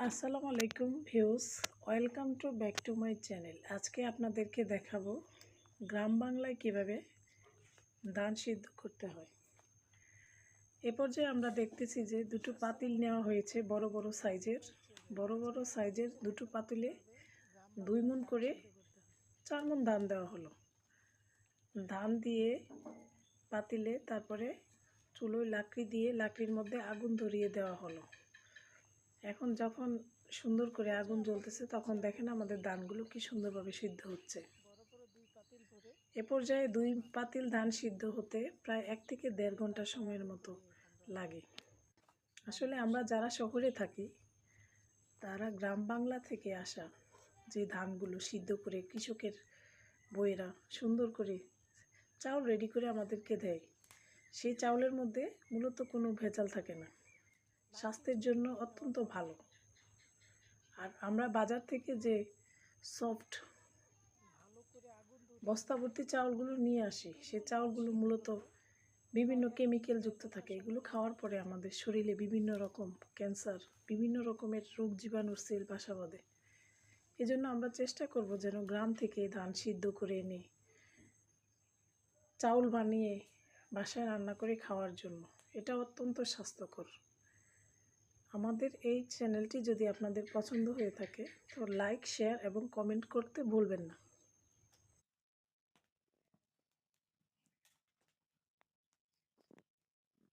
আসসালামু আলাইকুম views, welcome back to my channel. আজকে আপনাদেরকে দেখাবো গ্রাম বাংলায় কিভাবে ধান সিদ্ধ করতে হয়। এ পর্যায়ে আমরা দেখতেছি যে দুটো পাতিল নেওয়া হয়েছে, বড় বড় সাইজের দুটো পাতিলে 2 মণ করে 4 মণ ধান দেওয়া হলো। ধান দিয়ে পাতিলে তারপরে চুলোয় লাকড়ি দিয়ে লাকড়ির মধ্যে আগুন ধরিয়ে দেওয়া হলো। এখন যখন সুন্দর করে আগুন জ্বলতেছে তখন দেখেন আমাদের ধানগুলো কি সুন্দরভাবে সিদ্ধ হচ্ছে। এ পর্যায়ে 2 পাতিল ধান সিদ্ধ হতে প্রায় 1 থেকে 1.5 ঘন্টা সময়ের মতো লাগে। আসলে আমরা যারা শহরে থাকি তারা গ্রাম বাংলা থেকে আসা যে ধানগুলো সিদ্ধ করে কৃষকের বউয়েরা সুন্দর করে চাউল রেডি করে আমাদেরকে দেয়, সেই চাউলের মধ্যে মূলত কোনো ভেজাল থাকে না, স্বাস্থ্যের জন্য অত্যন্ত ভালো। আর আমরা বাজার থেকে যে সফট বস্তাভর্তি চাউলগুলো নিয়ে আসি, সেই চাউলগুলো মূলত বিভিন্ন কেমিক্যাল যুক্ত থাকে। এগুলো খাওয়ার পরে আমাদের শরীরে বিভিন্ন রকম ক্যান্সার, বিভিন্ন রকমের রোগ জীবাণুর সেল বাসা বাঁধে। এজন্য আমরা চেষ্টা করব যেন গ্রাম থেকে ধান সিদ্ধ করে এনে চাউল বানিয়ে বাসায় রান্না করে খাওয়ার জন্য। এটা অত্যন্ত স্বাস্থ্যকর। আমাদের এই চ্যানেলটি যদি আপনাদের পছন্দ হয়ে থাকে তো লাইক, শেয়ার এবং কমেন্ট করতে ভুলবেন না।